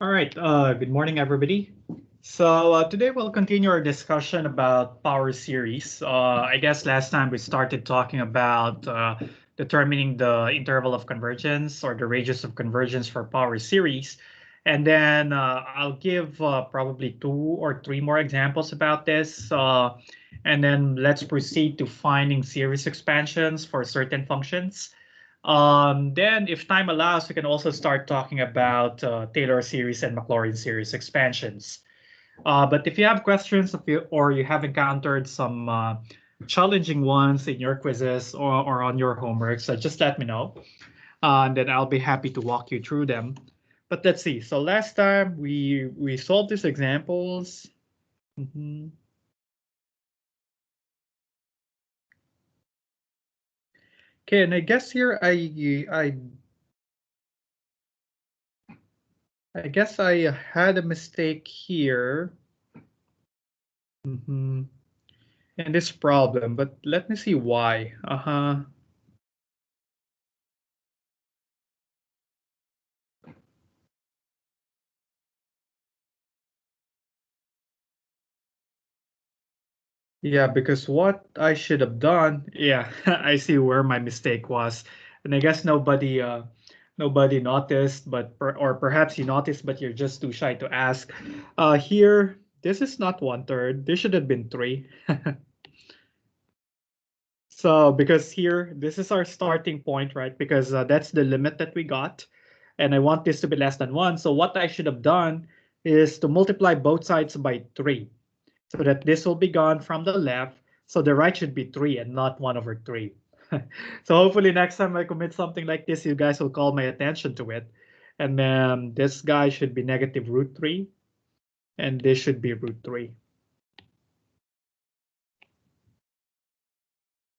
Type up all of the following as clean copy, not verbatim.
All right, good morning, everybody. Today we'll continue our discussion about power series. I guess last time we started talking about determining the interval of convergence or the radius of convergence for power series. And then I'll give probably 2 or 3 more examples about this. And then let's proceed to finding series expansions for certain functions. Then, if time allows, we can also start talking about Taylor series and Maclaurin series expansions. But if you have questions or you have encountered some challenging ones in your quizzes or on your homeworks, just let me know. And then I'll be happy to walk you through them. But let's see. So last time we solved these examples. Mhm. Okay, and I guess here I guess I had a mistake here. In this problem, but let me see why. Yeah, because what I should have done, yeah, I see where my mistake was. And I guess nobody noticed, or perhaps you noticed, but you're just too shy to ask. Here, this is not 1/3. This should have been 3. So because here, this is our starting point, right? Because that's the limit that we got. And I want this to be less than 1. So what I should have done is to multiply both sides by 3 so that this will be gone from the left. So the right should be 3 and not 1/3. So hopefully next time I commit something like this, you guys will call my attention to it. And then this guy should be negative root 3. And this should be root 3.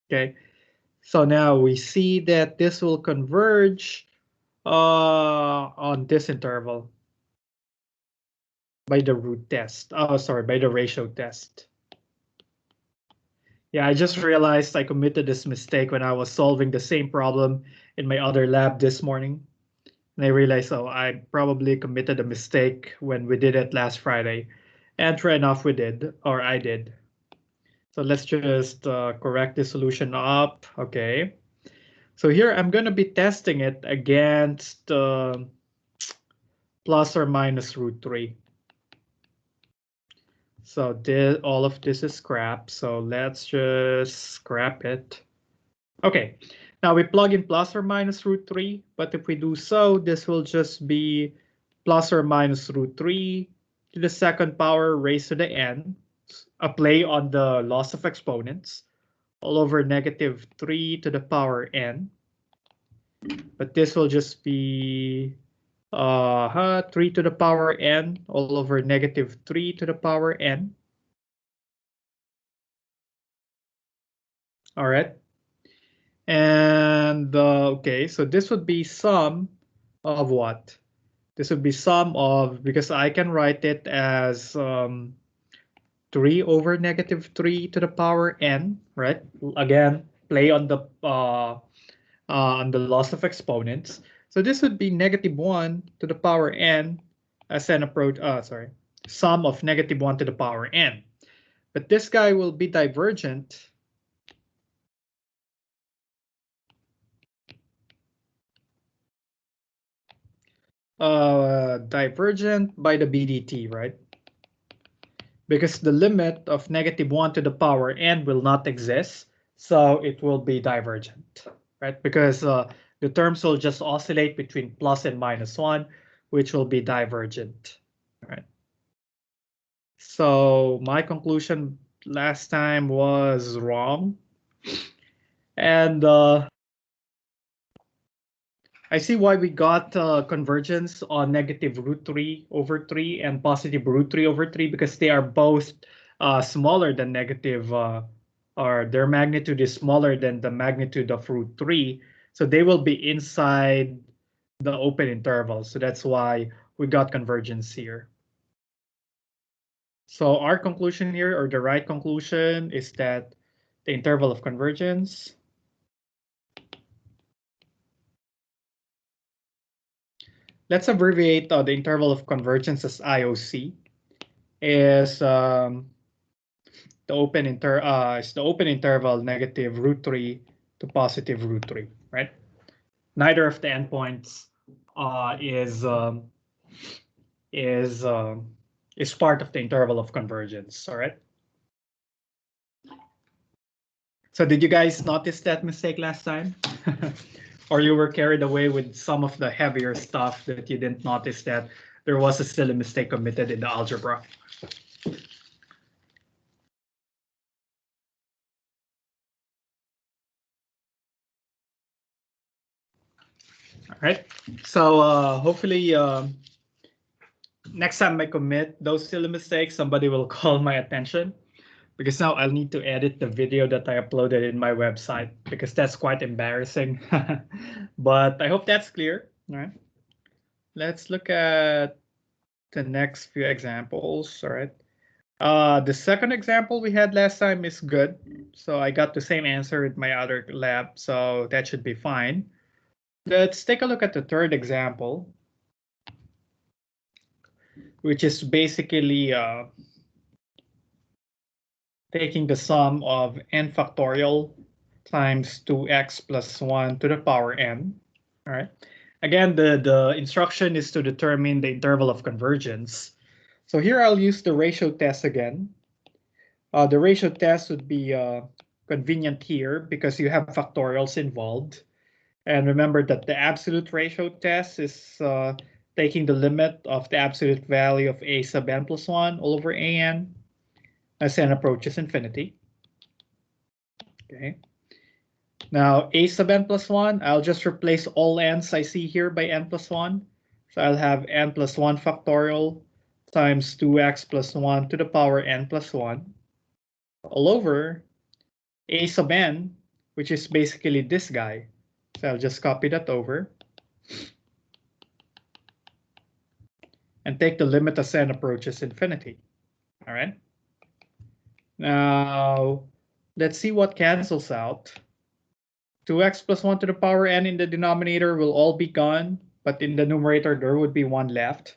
Okay. So now we see that this will converge on this interval by the root test. Oh, sorry, by the ratio test. Yeah, I just realized I committed this mistake when I was solving the same problem in my other lab this morning. And I realized, oh, I probably committed a mistake when we did it last Friday. And sure enough, we did, or I did. So let's just correct the solution up. Okay. So here I'm going to be testing it against plus or minus root 3. So all of this is scrap. So let's just scrap it. Okay, now we plug in plus or minus root 3, but if we do so, this will just be plus or minus root 3 to the second power raised to the n, a play on the loss of exponents, all over negative 3 to the power n. But this will just be 3 to the power n all over negative 3 to the power n. All right. And okay, so this would be sum of what? This would be sum of, because I can write it as 3 over negative 3 to the power n, right? Again, play on the loss of exponents. So this would be negative 1 to the power n as an approach, sum of negative 1 to the power n. But this guy will be divergent by the BDT, right? Because the limit of negative 1 to the power n will not exist, so it will be divergent, right? Because the terms will just oscillate between plus and minus 1, which will be divergent, right? So my conclusion last time was wrong. And I see why we got convergence on negative root 3 over 3 and positive root 3 over 3, because they are both smaller than negative, or their magnitude is smaller than the magnitude of root 3. So they will be inside the open interval. So that's why we got convergence here. So our conclusion here, or the right conclusion, is that the interval of convergence let's abbreviate the interval of convergence as IOC. Is the open interval negative root 3 to positive root 3, right? Neither of the endpoints is is part of the interval of convergence. All right. So did you guys notice that mistake last time? Or you were carried away with some of the heavier stuff that you didn't notice that there was still a mistake committed in the algebra? All right. So hopefully next time I commit those silly mistakes, somebody will call my attention, because now I'll need to edit the video that I uploaded in my website, because that's quite embarrassing. But I hope that's clear. All right. Let's look at the next few examples. All right. The second example we had last time is good. So I got the same answer in my other lab, so that should be fine. Let's take a look at the third example, which is basically taking the sum of n factorial times 2x plus 1 to the power n. All right. Again, the instruction is to determine the interval of convergence. So here I'll use the ratio test again. The ratio test would be convenient here because you have factorials involved. And remember that the absolute ratio test is taking the limit of the absolute value of a sub n plus 1 all over an as n approaches infinity. Okay. Now, a sub n plus 1, I'll just replace all n's I see here by n plus 1. So I'll have n plus 1 factorial times 2x plus 1 to the power n plus 1 all over a sub n, which is basically this guy. So I'll just copy that over and take the limit as n approaches infinity. All right. Now, let's see what cancels out. 2x plus 1 to the power n in the denominator will all be gone, but in the numerator, there would be 1 left.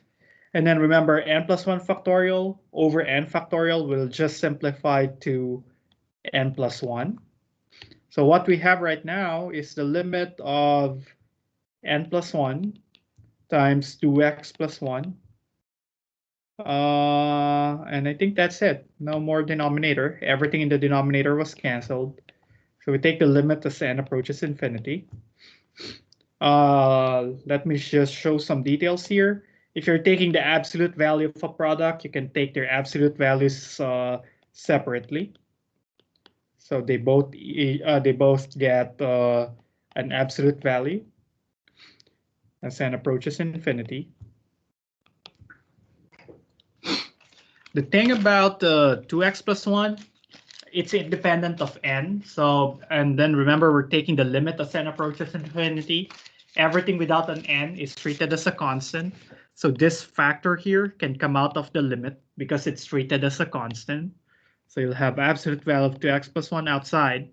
And then remember, n plus 1 factorial over n factorial will just simplify to n plus 1. So what we have right now is the limit of n plus 1 times 2x plus 1. And I think that's it. No more denominator. Everything in the denominator was canceled. So we take the limit as n approaches infinity. Let me just show some details here. If you're taking the absolute value of a product, you can take their absolute values separately. So they both get an absolute value as n approaches infinity. The thing about 2x plus 1, it's independent of n. So, and then remember, we're taking the limit as n approaches infinity. Everything without an n is treated as a constant. So this factor here can come out of the limit because it's treated as a constant. So you'll have absolute value of 2x plus 1 outside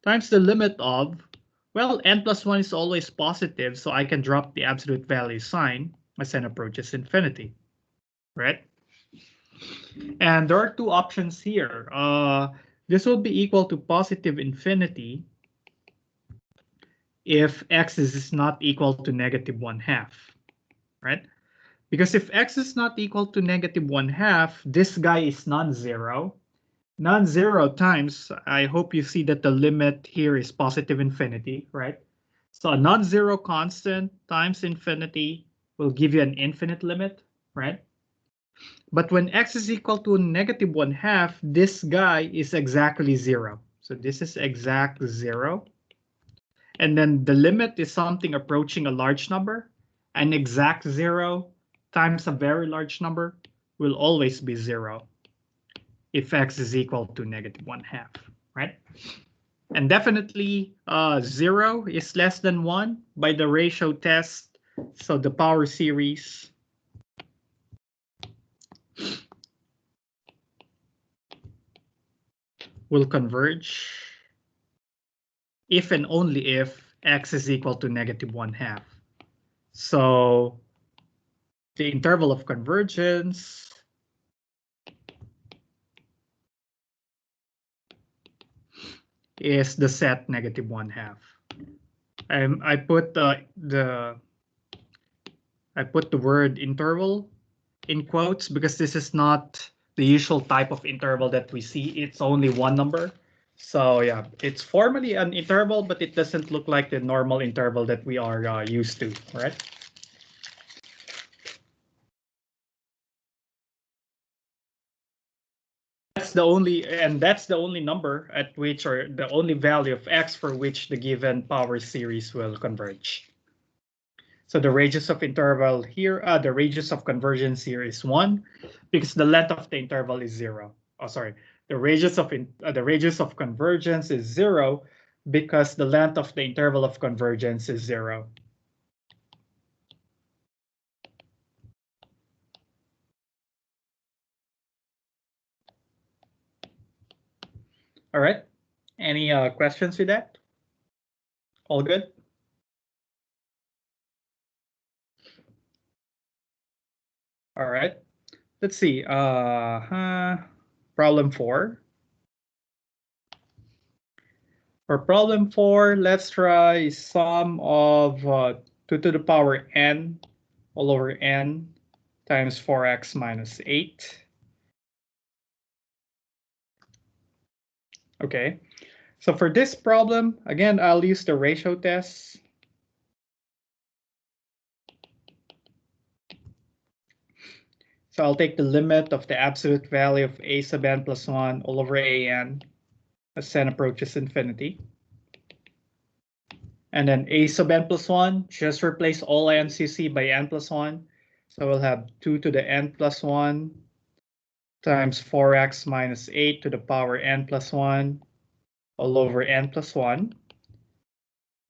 times the limit of, well, n plus 1 is always positive, so I can drop the absolute value sign as n approaches infinity, right? And there are two options here. This will be equal to positive infinity if x is not equal to negative 1/2, right? Because if x is not equal to negative 1/2, this guy is non-zero. Non-zero times, I hope you see that the limit here is positive infinity, right? So a non-zero constant times infinity will give you an infinite limit, right? But when x is equal to negative 1/2, this guy is exactly 0. So this is exact 0. And then the limit is something approaching a large number. An exact 0 times a very large number will always be 0 if x is equal to negative 1/2, right? And definitely 0 is less than 1 by the ratio test. So the power series will converge if and only if x is equal to negative 1/2. So the interval of convergence is the set -1/2. I put the word interval in quotes because this is not the usual type of interval that we see. It's only one number. So yeah, it's formally an interval, but it doesn't look like the normal interval that we are used to, right? That's the only number at which, or the only value of x for which the given power series will converge. So the radius of interval here, the radius of convergence here is 1, because the length of the interval is 0. Oh, sorry. The radius of convergence is 0 because the length of the interval of convergence is 0. All right. Any questions with that? All good? All right. Let's see. Problem 4. For problem 4, let's try sum of 2 to the power n all over n times 4x minus 8. Okay, so for this problem, again, I'll use the ratio test. So I'll take the limit of the absolute value of a sub n plus 1 all over an as n approaches infinity. And then a sub n plus 1, just replace all ncc by n plus 1. So we'll have 2 to the n plus 1 times 4x minus 8 to the power n plus 1 all over n plus 1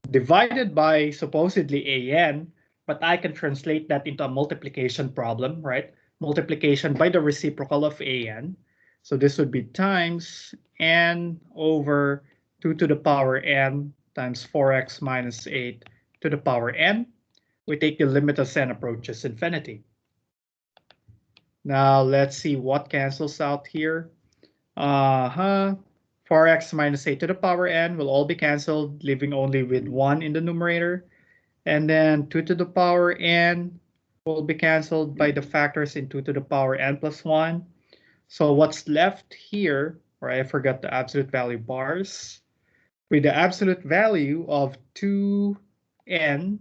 divided by supposedly an, but I can translate that into a multiplication problem, right? Multiplication by the reciprocal of an. So this would be times n over 2 to the power n times 4x minus 8 to the power n. We take the limit as n approaches infinity. Now let's see what cancels out here. 4x minus 8 to the power n will all be canceled, leaving only with 1 in the numerator. And then 2 to the power n will be canceled by the factors in 2 to the power n plus 1. So what's left here, or I forgot the absolute value bars, with the absolute value of 2n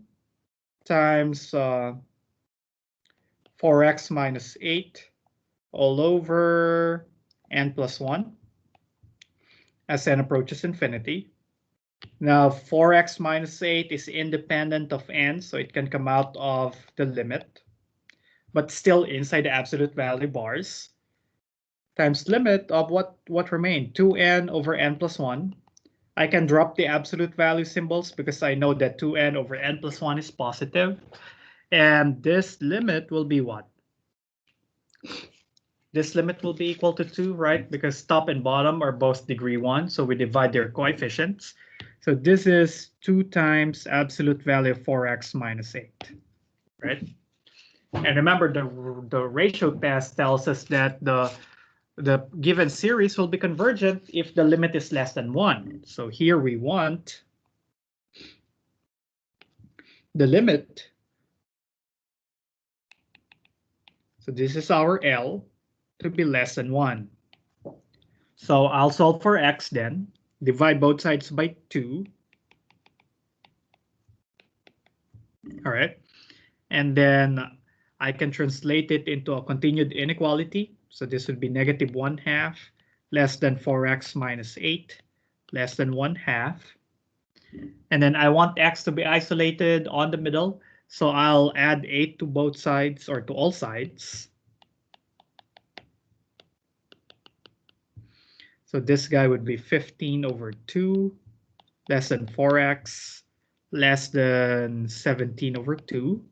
times 4x minus 8 all over n plus 1 as n approaches infinity. Now 4x minus 8 is independent of n, so it can come out of the limit, but still inside the absolute value bars, times limit of what remained, 2n over n plus 1. I can drop the absolute value symbols because I know that 2n over n plus 1 is positive. And this limit will be what? This limit will be equal to 2, right? Because top and bottom are both degree 1, so we divide their coefficients. So this is 2 times absolute value of 4x minus 8, right? And remember, the ratio test tells us that the given series will be convergent if the limit is less than 1. So here we want the limit. So this is our L to be less than 1. So I'll solve for x then. Divide both sides by 2. All right. And then I can translate it into a continued inequality. So this would be -1/2 less than 4x minus 8 less than 1/2. And then I want x to be isolated on the middle. So I'll add 8 to both sides, or to all sides. So this guy would be 15 over 2 less than 4x less than 17 over 2.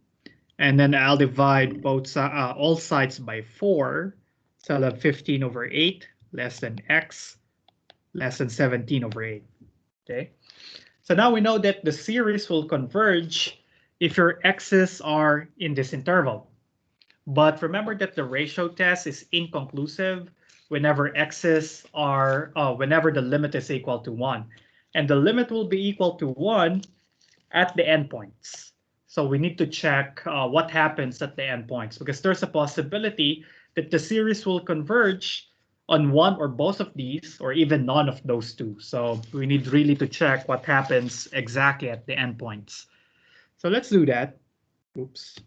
And then I'll divide all sides by 4. So I'll have 15 over 8 less than x less than 17 over 8. Okay. So now we know that the series will converge if your x's are in this interval. But remember that the ratio test is inconclusive whenever whenever the limit is equal to 1. And the limit will be equal to 1 at the endpoints. So we need to check what happens at the endpoints, because there's a possibility that the series will converge on one or both of these, or even none of those two. So we need really to check what happens exactly at the endpoints. So let's do that. Oops.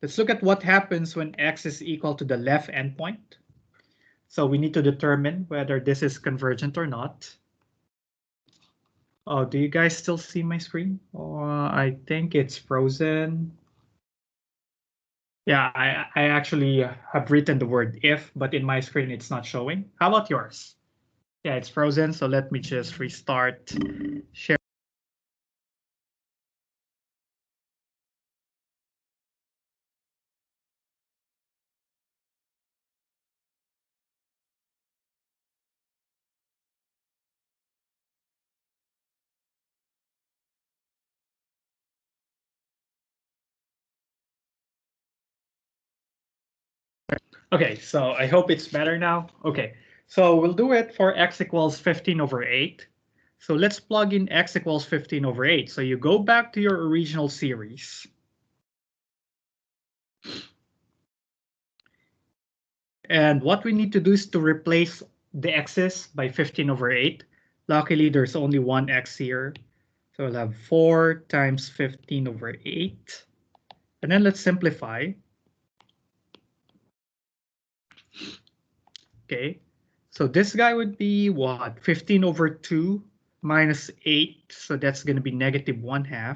Let's look at what happens when x is equal to the left endpoint. So we need to determine whether this is convergent or not. Oh, do you guys still see my screen? I think it's frozen. Yeah, I actually have written the word if, but in my screen it's not showing. How about yours? Yeah, it's frozen, so let me just restart share. Okay, so I hope it's better now. Okay, so we'll do it for x equals 15 over 8. So let's plug in x equals 15 over 8. So you go back to your original series. And what we need to do is to replace the x's by 15 over 8. Luckily, there's only one x here. So we'll have 4 times 15 over 8. And then let's simplify. Okay, so this guy would be what? 15 over 2 minus 8. So that's going to be negative 1/2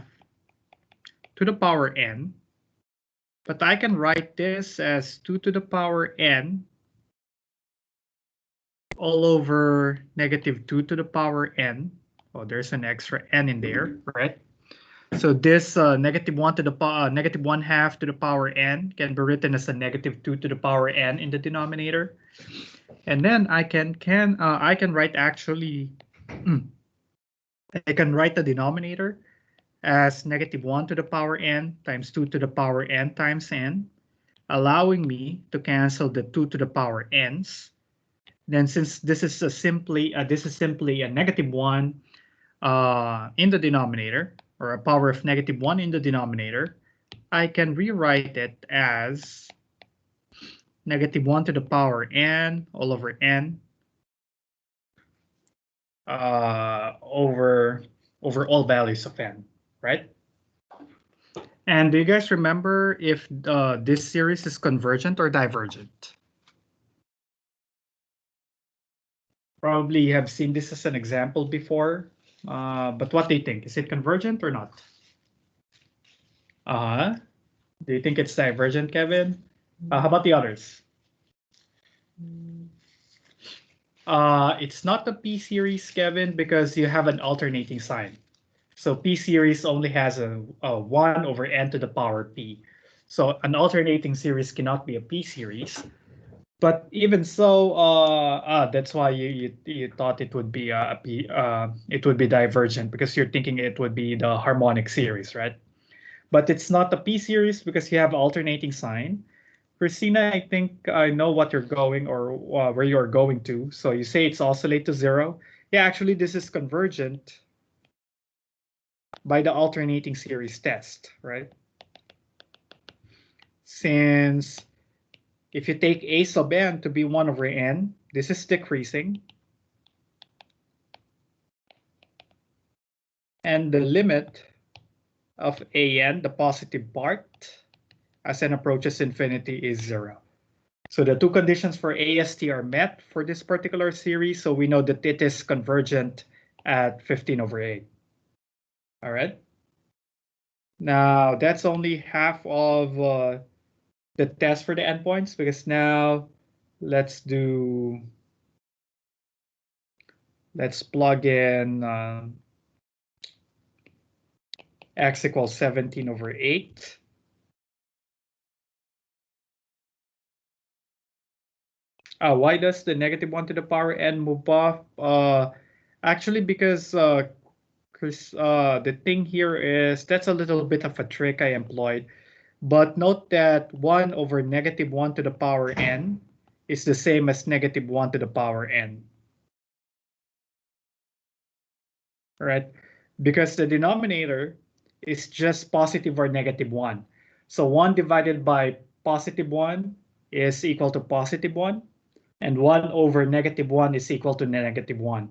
to the power n. But I can write this as 2 to the power n all over negative 2 to the power n. Oh, there's an extra n in there, right? So this negative 1 to the negative 1/2 to the power n can be written as a negative 2 to the power n in the denominator. And then I can write actually I can write the denominator as negative 1 to the power n times 2 to the power n times n, allowing me to cancel the 2 to the power n's. Then since this is simply a negative 1 in the denominator, or a power of negative 1 in the denominator, I can rewrite it as negative 1 to the power n all over n over all values of n, right? And do you guys remember if this series is convergent or divergent? Probably you have seen this as an example before, but what do you think? Is it convergent or not? Do you think it's divergent, Kevin? How about the others? It's not the P series, Kevin, because you have an alternating sign. So P series only has a 1 over n to the power P. So an alternating series cannot be a P series. But even so, that's why you thought it would be it would be divergent, because you're thinking it would be the harmonic series, right? But it's not the P series because you have alternating sign. Christina, I think I know what you're going, or where you're going to. So you say it's oscillate to 0. Yeah, actually this is convergent by the alternating series test, right? Since if you take a sub n to be 1 over n, this is decreasing. And the limit of an, the positive part, as n approaches infinity is 0. So the two conditions for AST are met for this particular series. So we know that it is convergent at 15 over 8. All right. Now that's only half of the test for the endpoints, because now let's plug in x equals 17 over 8. Why does the negative 1 to the power n move off? Actually, because the thing here is, that's a little bit of a trick I employed. But note that 1 over negative 1 to the power n is the same as negative 1 to the power n. All right? Because the denominator is just positive or negative 1. So 1 divided by positive 1 is equal to positive 1. And 1 over negative 1 is equal to negative 1.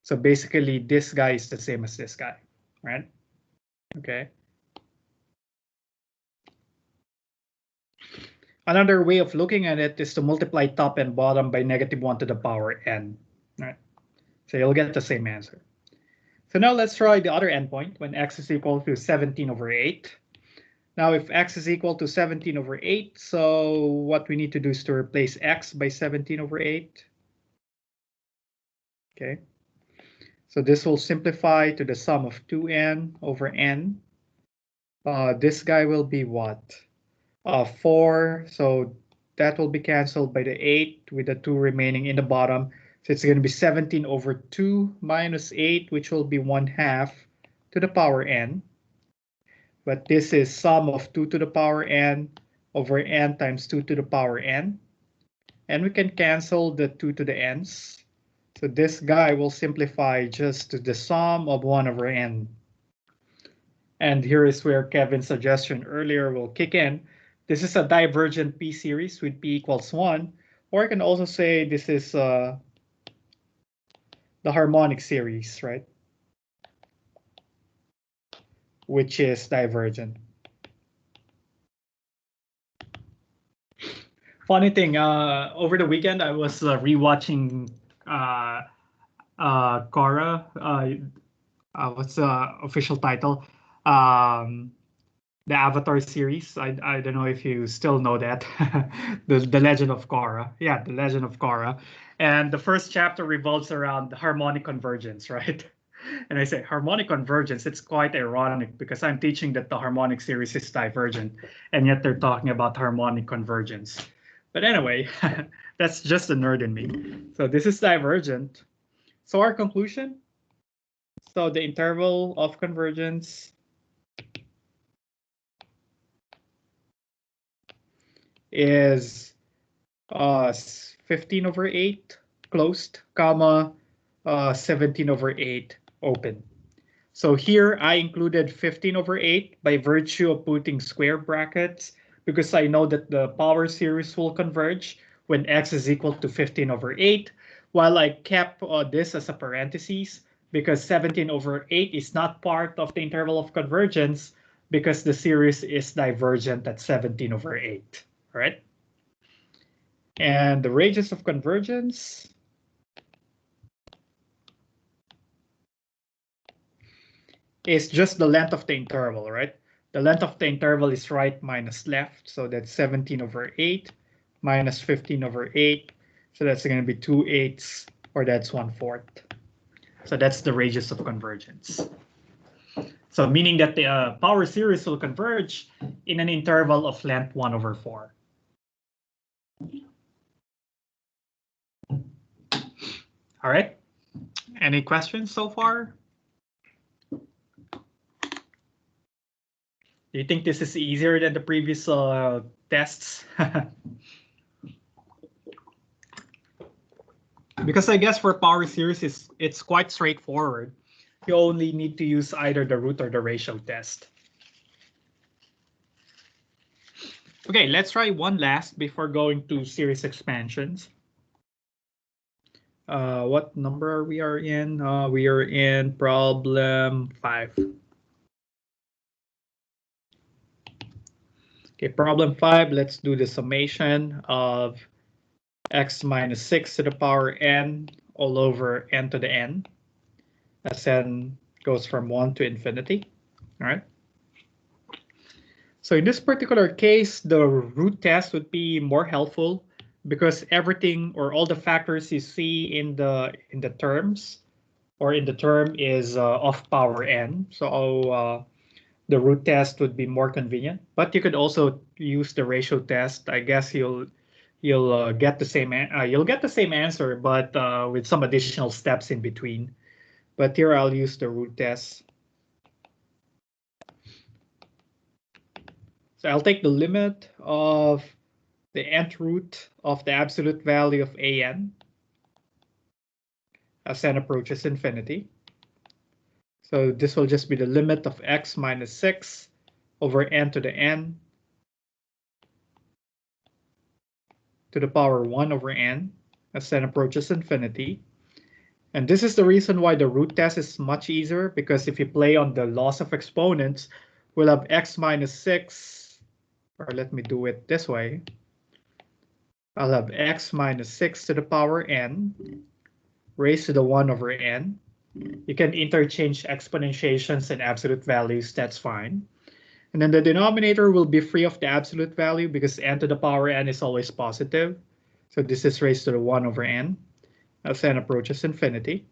So basically, this guy is the same as this guy, right? Okay. Another way of looking at it is to multiply top and bottom by negative 1 to the power n. Right? So you'll get the same answer. So now let's try the other endpoint when x is equal to 17 over 8. Now if x is equal to 17 over 8, so what we need to do is to replace x by 17 over 8. Okay. So this will simplify to the sum of 2n over n. This guy will be what? 4, so that will be canceled by the 8 with the 2 remaining in the bottom. So it's going to be 17 over 2 minus 8, which will be 1/2 to the power n. But this is sum of 2 to the power n over n times 2 to the power n. And we can cancel the 2 to the n's. So this guy will simplify just to the sum of 1 over n. And here is where Kevin's suggestion earlier will kick in. This is a divergent P series with P equals 1. Or I can also say this is the harmonic series, right? Which is divergent. Funny thing, over the weekend, I was rewatching Korra. What's the official title? The Avatar series. I don't know if you still know that. the Legend of Korra. Yeah, the Legend of Korra. And the first chapter revolves around harmonic convergence, right? And I say harmonic convergence, it's quite ironic because I'm teaching that the harmonic series is divergent, and yet they're talking about harmonic convergence. But anyway, that's just a nerd in me. So this is divergent. So our conclusion, so the interval of convergence is 15 over 8 closed, comma, 17 over 8 open. So here I included 15 over 8 by virtue of putting square brackets because I know that the power series will converge when x is equal to 15 over 8, while I kept this as a parenthesis because 17 over 8 is not part of the interval of convergence because the series is divergent at 17 over 8, all right? And the radius of convergence is just the length of the interval, right? The length of the interval is right minus left. So that's 17 over 8 minus 15 over 8. So that's going to be 2/8, or that's 1/4. So that's the radius of convergence. So meaning that the power series will converge in an interval of length 1 over 4. All right. Any questions so far? Do you think this is easier than the previous tests? Because I guess for power series, it's quite straightforward. You only need to use either the root or the ratio test. Okay, let's try one last before going to series expansions. What number we are in? We are in problem 5. Okay, problem 5, let's do the summation of x minus 6 to the power n all over n to the n, as n goes from 1 to infinity. All right. So in this particular case, the root test would be more helpful because everything or all the factors you see in the terms or in the term is of power n. So the root test would be more convenient. But you could also use the ratio test. I guess you'll get the same answer, but with some additional steps in between. But here I'll use the root test. So I'll take the limit of the nth root of the absolute value of an as n approaches infinity. So this will just be the limit of x minus 6 over n to the n to the power 1 over n as n approaches infinity. And this is the reason why the root test is much easier, because if you play on the laws of exponents, we'll have x minus 6, or let me do it this way. I'll have x minus 6 to the power n raised to the 1 over n. You can interchange exponentiations and absolute values, that's fine. And then the denominator will be free of the absolute value because n to the power n is always positive. So this is raised to the 1 over n as n approaches infinity.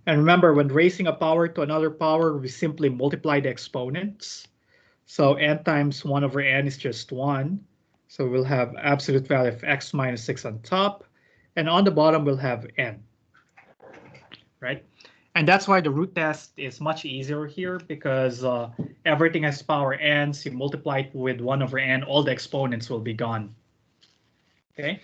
And remember, when raising a power to another power, we simply multiply the exponents. So n times 1 over n is just 1. So we'll have absolute value of x minus 6 on top. And on the bottom, we'll have n. Right? And that's why the root test is much easier here, because everything has power n, so you multiply it with 1 over n, all the exponents will be gone. Okay.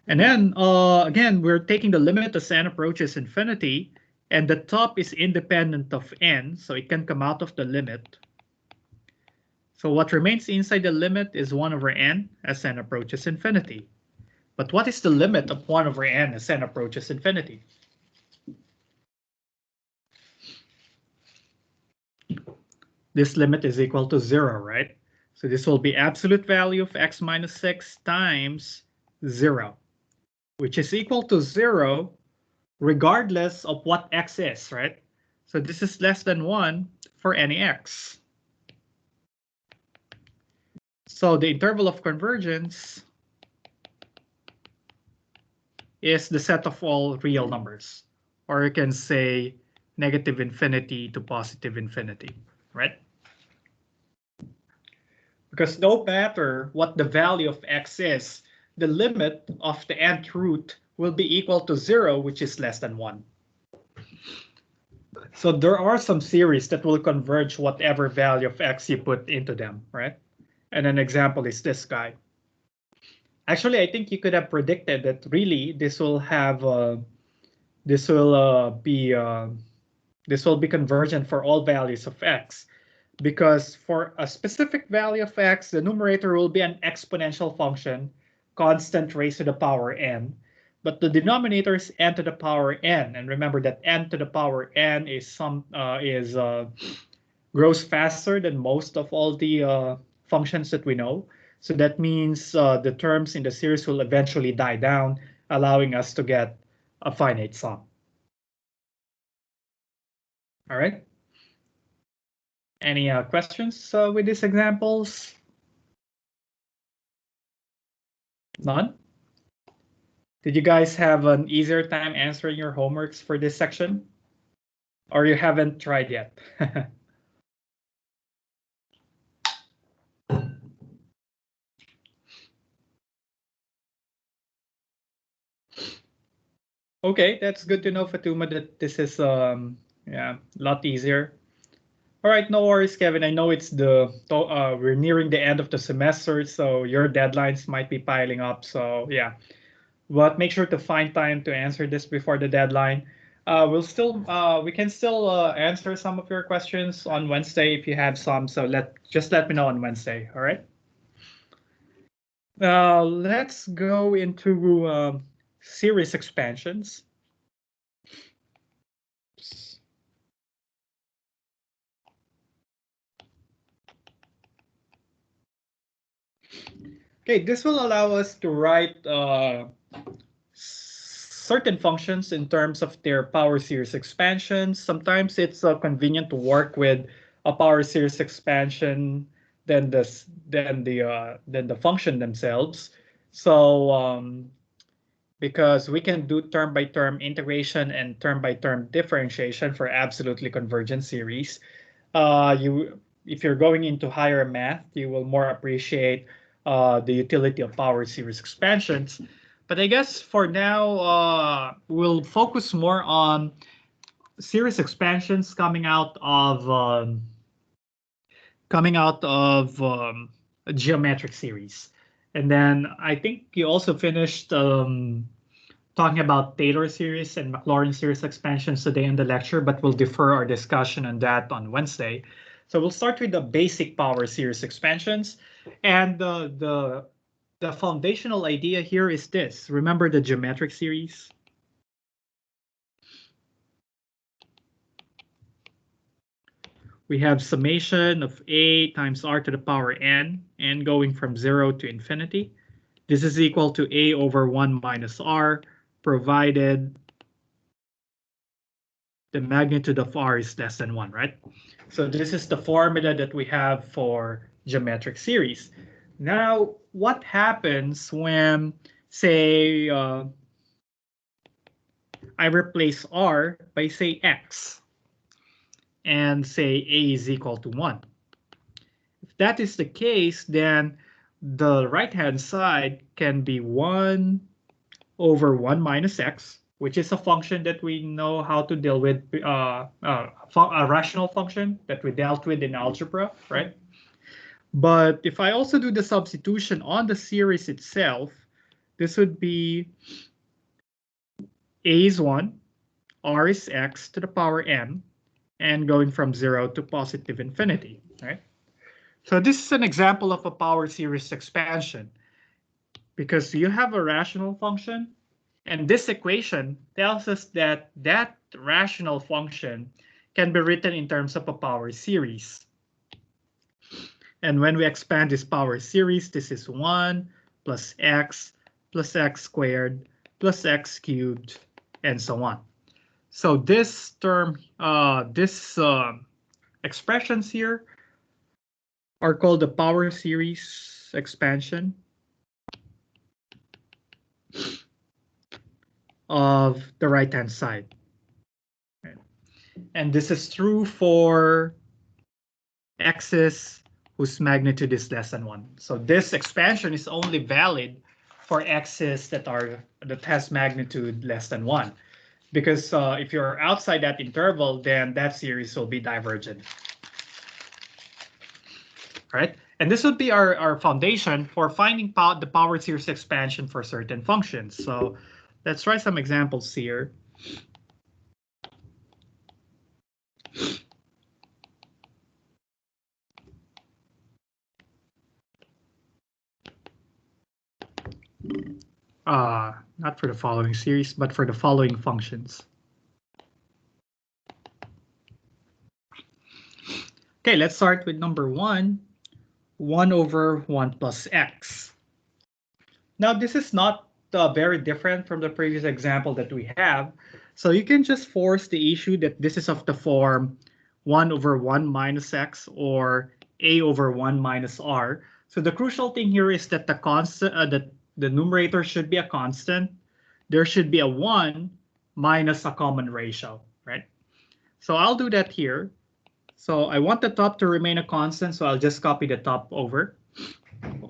And then again, we're taking the limit as n approaches infinity, and the top is independent of n, so it can come out of the limit. So what remains inside the limit is 1 over n as n approaches infinity. But what is the limit of 1 over n as n approaches infinity? This limit is equal to 0, right? So this will be absolute value of x minus 6 times 0, which is equal to 0 regardless of what x is, right? So this is less than 1 for any x. So the interval of convergence is the set of all real numbers, or you can say negative infinity to positive infinity, right? Because no matter what the value of x is, the limit of the nth root will be equal to 0, which is less than 1. So there are some series that will converge whatever value of x you put into them, right? And an example is this guy. Actually, I think you could have predicted that really this will be convergent for all values of x, because for a specific value of x, the numerator will be an exponential function, constant raised to the power n, but the denominator is n to the power n. And remember that n to the power n grows faster than most of all the functions that we know. So that means the terms in the series will eventually die down, allowing us to get a finite sum. All right. Any questions with these examples? None? Did you guys have an easier time answering your homeworks for this section? Or you haven't tried yet? Okay, that's good to know, Fatuma, that this is a lot easier. All right, no worries, Kevin. I know it's we're nearing the end of the semester, so your deadlines might be piling up. So yeah, but make sure to find time to answer this before the deadline. We can still answer some of your questions on Wednesday if you have some. So just let me know on Wednesday. All right. Let's go into series expansions. Okay, this will allow us to write certain functions in terms of their power series expansions. Sometimes it's convenient to work with a power series expansion than the function themselves. So because we can do term by term integration and term by term differentiation for absolutely convergent series. If you're going into higher math, you will more appreciate the utility of power series expansions. But I guess for now, we'll focus more on series expansions coming out of coming out of a geometric series. And then I think you also finished talking about Taylor series and Maclaurin series expansions today in the lecture, but we'll defer our discussion on that on Wednesday. So we'll start with the basic power series expansions. And the foundational idea here is this. Remember the geometric series? We have summation of a times r to the power n going from 0 to infinity. This is equal to a over 1 minus r, provided the magnitude of r is less than 1, right? So this is the formula that we have for geometric series. Now, what happens when, say, I replace r by, say, x, and say a is equal to 1? If that is the case, then the right-hand side can be 1 over 1 minus x, which is a function that we know how to deal with, a rational function that we dealt with in algebra, right? But if I also do the substitution on the series itself, this would be a is 1, r is x to the power n, and going from 0 to positive infinity, right? So this is an example of a power series expansion, because you have a rational function, and this equation tells us that that rational function can be written in terms of a power series. And when we expand this power series, this is 1 plus x squared plus x cubed, and so on. So this term, expressions here are called the power series expansion of the right-hand side. And this is true for x's whose magnitude is less than 1. So this expansion is only valid for x's that has magnitude less than 1. Because if you're outside that interval, then that series will be divergent. Right? And this would be our foundation for finding the power series expansion for certain functions. So let's try some examples here. Not for the following series, but for the following functions. Okay, let's start with number 1, 1 over 1 plus x. Now, this is not very different from the previous example that we have. So you can just force the issue that this is of the form 1 over 1 minus x or a over 1 minus r. So the crucial thing here is that the constant, the numerator should be a constant. There should be a 1 minus a common ratio, right? So I'll do that here. So I want the top to remain a constant, so I'll just copy the top over.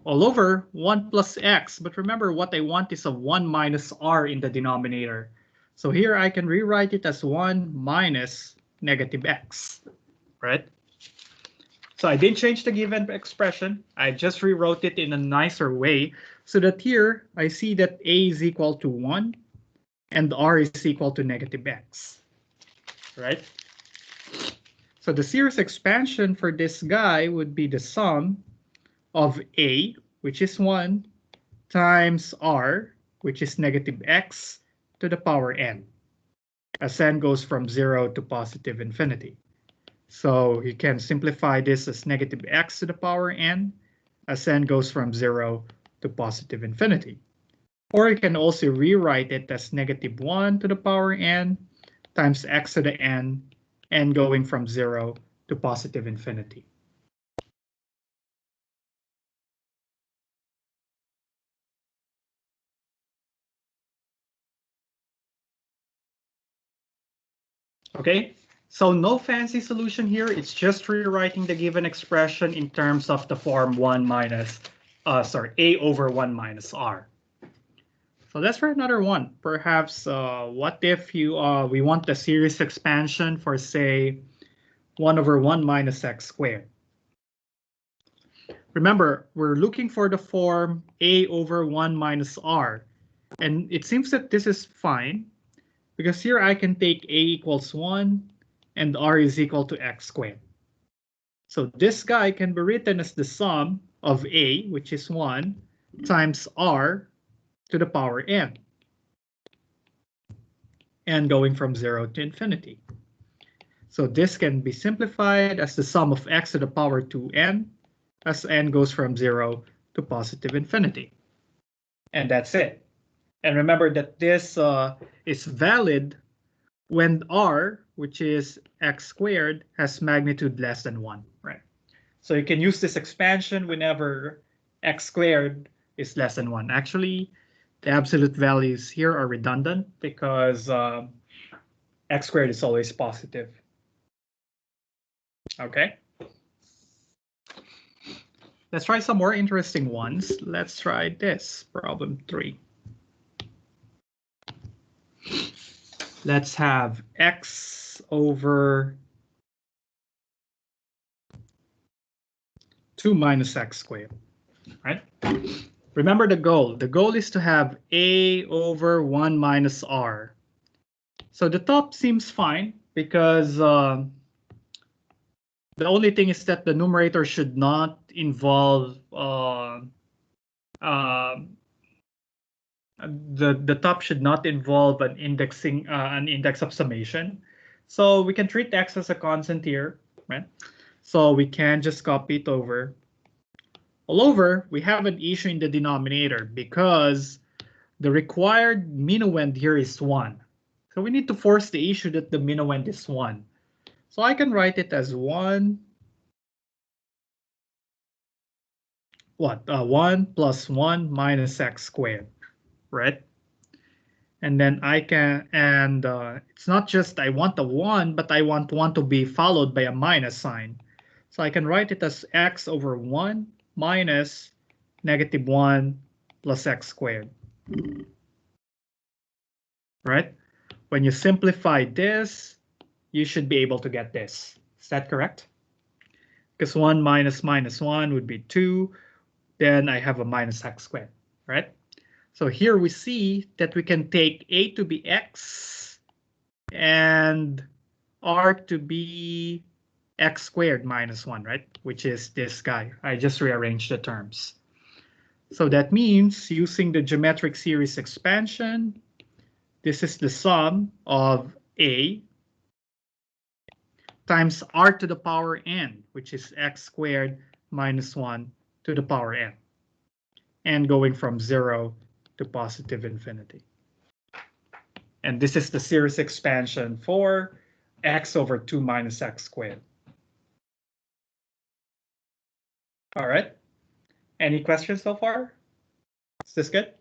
All over 1 plus x, but remember what I want is a 1 minus r in the denominator. So here I can rewrite it as 1 minus negative x, right? So I didn't change the given expression. I just rewrote it in a nicer way so that here I see that a is equal to 1 and r is equal to negative x, right? So the series expansion for this guy would be the sum of a, which is 1, times r, which is negative x to the power n, as n goes from 0 to positive infinity. So you can simplify this as negative x to the power n, as n goes from 0 to positive infinity. Or you can also rewrite it as negative 1 to the power n times x to the n going from 0 to positive infinity. Okay, so no fancy solution here. It's just rewriting the given expression in terms of the form a over 1 minus r. So let's try another one. Perhaps what if we want the series expansion for, say, 1 over 1 minus x squared. remember, we're looking for the form a over 1 minus r. And it seems that this is fine, because here I can take a equals 1 and r is equal to x squared. So this guy can be written as the sum of a, which is 1, times r to the power n, and going from 0 to infinity. So this can be simplified as the sum of x to the power 2n, as n goes from 0 to positive infinity. And that's it. And remember that this is valid when r, which is x squared, has magnitude less than 1, right? So you can use this expansion whenever x squared is less than 1. Actually, the absolute values here are redundant because x squared is always positive. Okay. Let's try some more interesting ones. Let's try this, problem 3. Let's have x over 2 minus x squared, right? Remember the goal. The goal is to have a over 1 minus r. So the top seems fine because the only thing is that the numerator should not involve the top should not involve an indexing an index of summation. So we can treat x as a constant here, right? So we can just copy it over. All over, we have an issue in the denominator because the required minuend here is 1. So we need to force the issue that the minuend is 1. So I can write it as 1. 1 plus 1 minus x squared, right? And then I can, and it's not just I want a 1, but I want 1 to be followed by a minus sign. So I can write it as x over 1 minus negative 1 plus x squared. Right? When you simplify this, you should be able to get this. Is that correct? Because 1 minus minus 1 would be 2. Then I have a minus x squared, right? So here we see that we can take a to be x and r to be x squared minus 1, right? Which is this guy. I just rearranged the terms. So that means using the geometric series expansion, this is the sum of a times r to the power n, which is x squared minus 1 to the power n, and going from 0 to positive infinity. And this is the series expansion for x over 2 minus x squared. All right. Any questions so far? Is this good?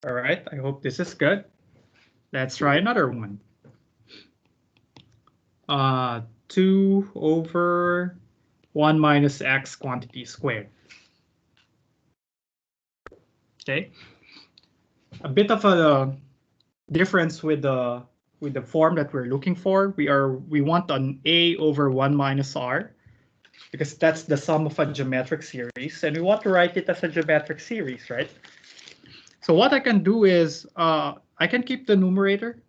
All right. I hope this is good. Let's try another one. 2 over 1 minus x quantity squared. Okay. A bit of a difference with the form that we're looking for. We want an a over 1 minus r, because that's the sum of a geometric series, and we want to write it as a geometric series, right? So what I can do is I can keep the numerator,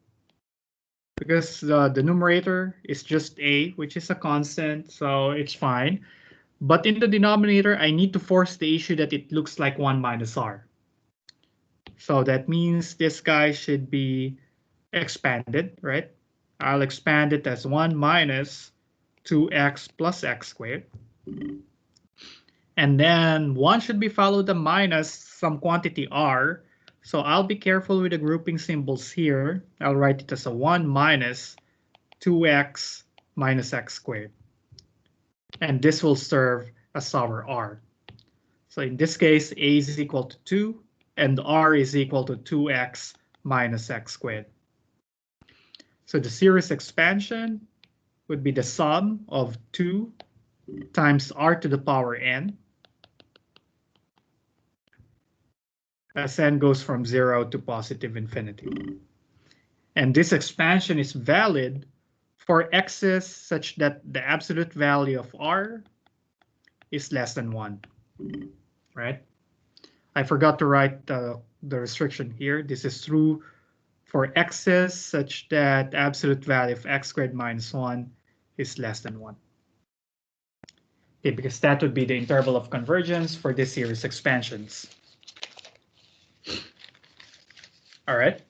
because the numerator is just a, which is a constant, so it's fine. But in the denominator, I need to force the issue that it looks like 1 minus r. So that means this guy should be expanded, right? I'll expand it as 1 minus 2x plus x squared. And then 1 should be followed by minus some quantity r. So I'll be careful with the grouping symbols here. I'll write it as a 1 minus 2x minus x squared. And this will serve as our r. So in this case, a is equal to 2, and r is equal to 2x minus x squared. So the series expansion would be the sum of 2 times r to the power n, as n goes from 0 to positive infinity. And this expansion is valid for x's such that the absolute value of r is less than 1, right? I forgot to write the restriction here. This is true for x's such that the absolute value of x squared minus 1 is less than 1. Okay, because that would be the interval of convergence for this series expansions. All right.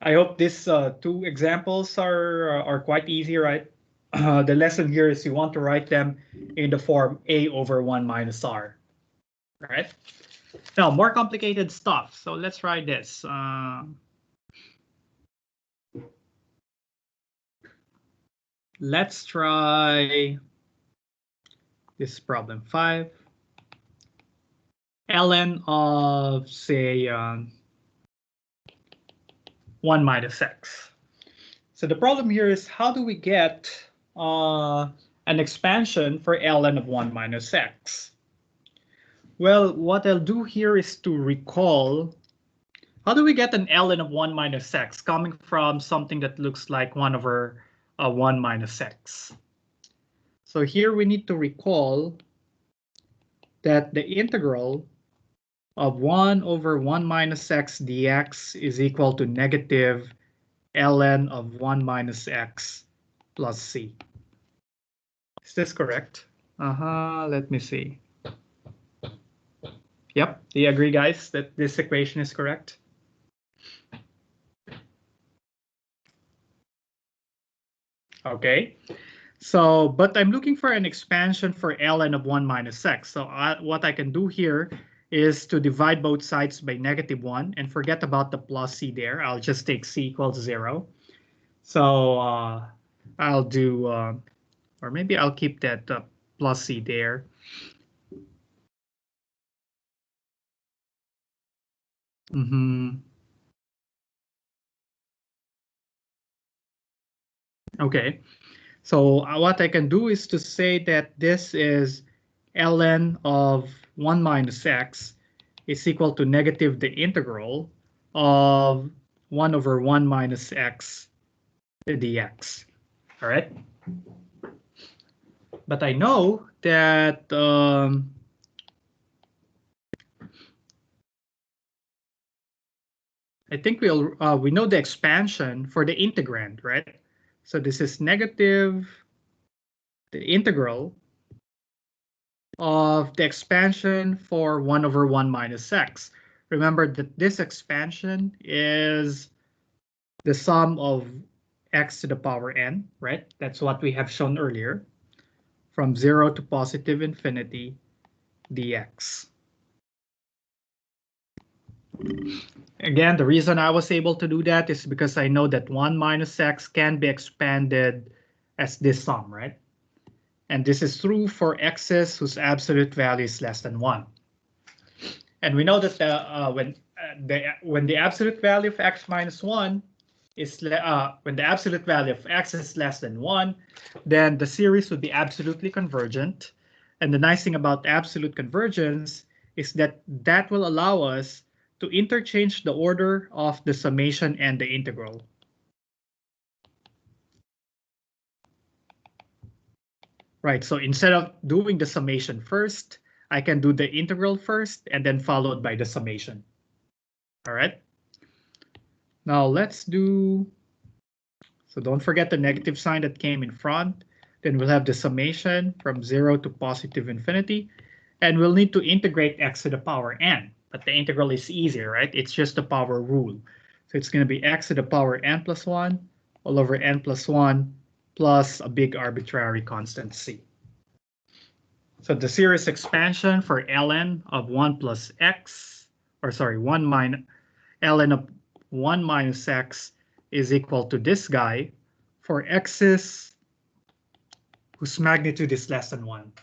I hope these two examples are quite easy, right? The lesson here is you want to write them in the form a over 1 minus r. All right. Now, more complicated stuff. So let's try this. Let's try this problem 5. ln of, say, 1 minus x. So the problem here is how do we get an expansion for ln of 1 minus x? Well, what I'll do here is to recall, how do we get an ln of 1 minus x coming from something that looks like 1 over 1 minus x? So here we need to recall that the integral of 1 over 1 minus x dx is equal to negative ln of 1 minus x plus c. Is this correct? Let me see. Yep, do you agree, guys, that this equation is correct? Okay, so, but I'm looking for an expansion for ln of 1 minus x. So what I can do here is to divide both sides by negative 1 and forget about the plus c there. I'll just take c equals 0. So I'll do, or maybe I'll keep that plus c there. Okay, so what I can do is to say that this is ln of 1 minus x is equal to negative the integral of 1 over 1 minus x dx. All right. But I know that I think we know the expansion for the integrand, right? So this is negative the integral of the expansion for 1 over 1 minus x. Remember that this expansion is the sum of x to the power n, right? That's what we have shown earlier, from 0 to positive infinity dx. Again, the reason I was able to do that is because I know that 1 minus x can be expanded as this sum, right? And this is true for x's whose absolute value is less than 1. And we know that when the absolute value of x minus 1 is when the absolute value of x is less than 1, then the series would be absolutely convergent. And the nice thing about absolute convergence is that that will allow us to interchange the order of the summation and the integral. Right, so instead of doing the summation first, I can do the integral first and then followed by the summation. All right. Now let's do, so don't forget the negative sign that came in front. Then we'll have the summation from 0 to positive infinity. And we'll need to integrate x to the power n. But the integral is easier, right? It's just the power rule. So it's going to be x to the power n plus 1 all over n plus 1 plus a big arbitrary constant c. So the series expansion for ln of 1 plus x, or sorry, 1 minus ln of 1 minus x is equal to this guy for x's whose magnitude is less than 1.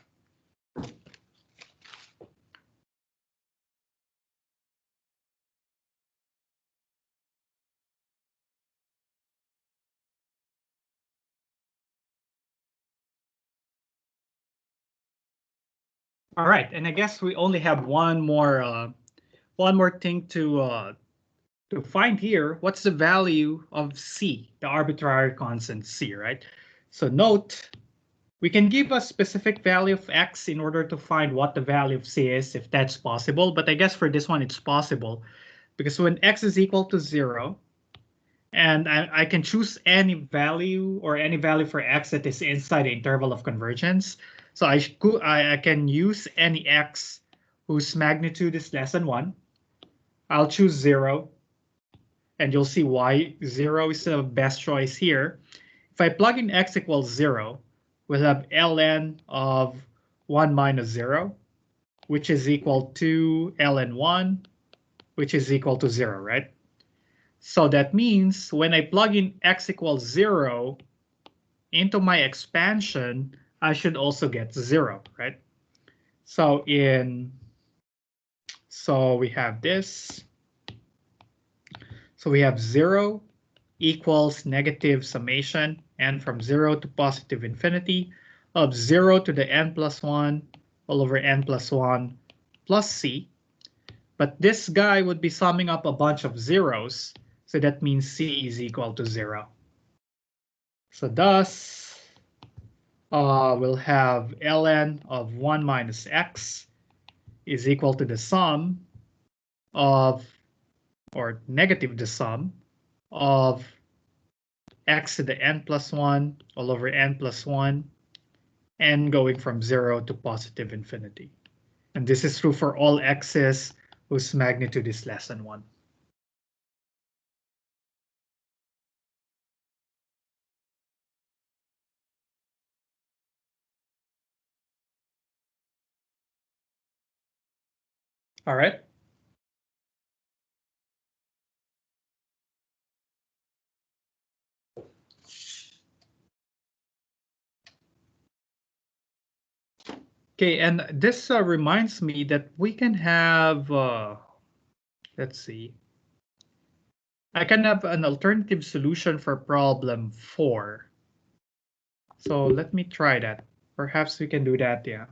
All right, and I guess we only have one more thing to to find here what's the value of c, the arbitrary constant c, right? So note, we can give a specific value of x in order to find what the value of c is, if that's possible. But I guess for this one, it's possible because when x is equal to 0, and I can choose any value or any value for x that is inside the interval of convergence. So I can use any x whose magnitude is less than 1. I'll choose 0, and you'll see why 0 is the best choice here. If I plug in x equals 0, we'll have ln of 1 minus 0, which is equal to ln 1, which is equal to 0, right? So that means when I plug in x equals 0 into my expansion, I should also get 0, right? So we have this. So we have 0 equals negative summation n from 0 to positive infinity of 0 to the n plus 1 all over n plus 1 plus c. But this guy would be summing up a bunch of zeros. So that means c is equal to 0. So thus, we'll have ln of 1 minus x is equal to the sum of, or negative the sum of x to the n plus 1 all over n plus 1, and going from 0 to positive infinity. And this is true for all x's whose magnitude is less than 1. All right. Okay, and this reminds me that we can have, let's see, I can have an alternative solution for problem 4. So let me try that. Perhaps we can do that, yeah.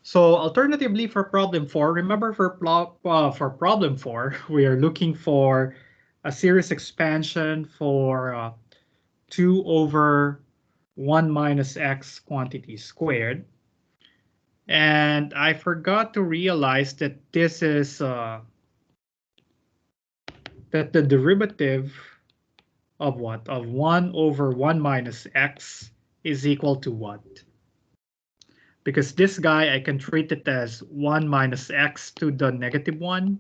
So alternatively for problem 4, remember for problem 4, we are looking for a series expansion for 2 over 1 minus x quantity squared. And I forgot to realize that this is that the derivative of what? Of 1 over 1 minus x is equal to what? Because this guy, I can treat it as 1 minus x to the negative 1.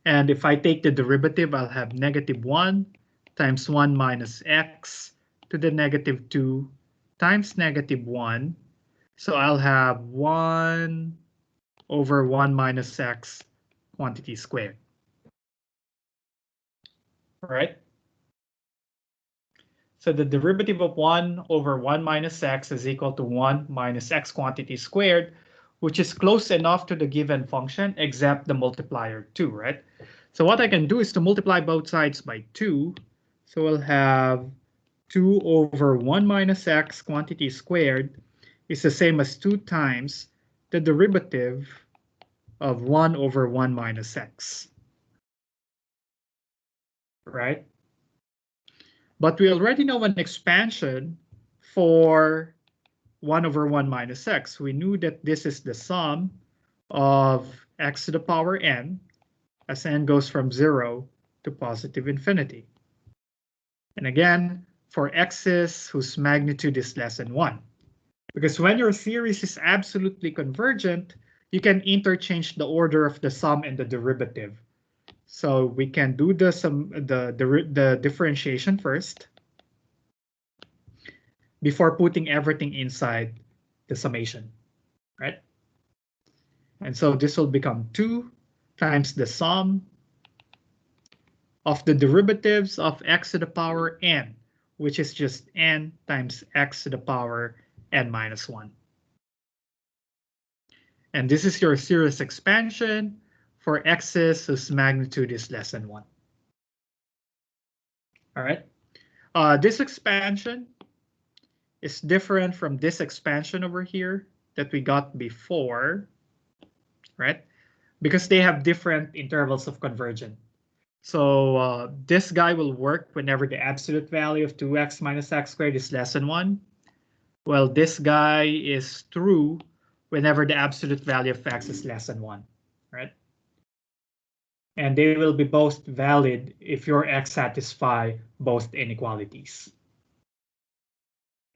And if I take the derivative, I'll have negative 1 times 1 minus x to the negative 2 times negative 1. So I'll have 1 over 1 minus x quantity squared. All right. So the derivative of 1 over 1 minus x is equal to 1 minus x quantity squared, which is close enough to the given function, except the multiplier 2, right? So what I can do is to multiply both sides by 2. So we'll have 2 over 1 minus x quantity squared is the same as 2 times the derivative of 1 over 1 minus x, right? But we already know an expansion for 1 over 1 minus x. We knew that this is the sum of x to the power n as n goes from 0 to positive infinity. And again, for x's whose magnitude is less than 1. Because when your series is absolutely convergent, you can interchange the order of the sum and the derivative. So we can do the differentiation first before putting everything inside the summation, right? And so this will become 2 times the sum of the derivatives of x to the power n, which is just n times x to the power n minus 1. And this is your series expansion for x's whose magnitude is less than 1. All right. This expansion is different from this expansion over here that we got before, right? Because they have different intervals of convergence. So this guy will work whenever the absolute value of 2x minus x squared is less than 1. Well, this guy is true whenever the absolute value of x is less than 1, right? And they will be both valid if your x satisfy both inequalities.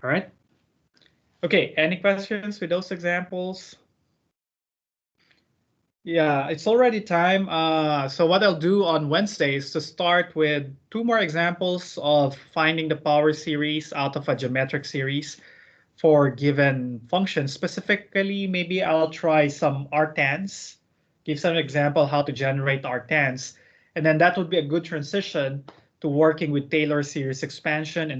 All right. Okay, any questions with those examples? Yeah, it's already time. So what I'll do on Wednesday is to start with 2 more examples of finding the power series out of a geometric series for given functions. Specifically, maybe I'll try some arctans, give some example how to generate arctans, and then that would be a good transition to working with Taylor series expansion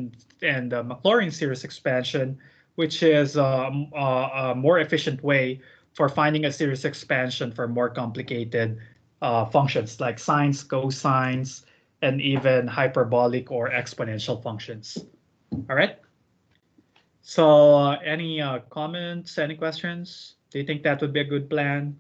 and Maclaurin series expansion, which is a more efficient way for finding a series expansion for more complicated functions like sines, cosines, and even hyperbolic or exponential functions. All right. So any comments, any questions? Do you think that would be a good plan?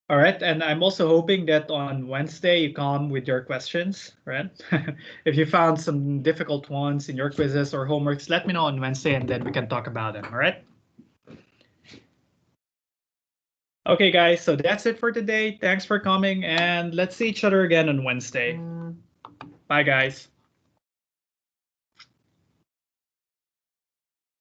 All right, and I'm also hoping that on Wednesday you come with your questions, right? If you found some difficult ones in your quizzes or homeworks, let me know on Wednesday and then we can talk about them, all right? Okay, guys, so that's it for today. Thanks for coming and let's see each other again on Wednesday. Bye, guys.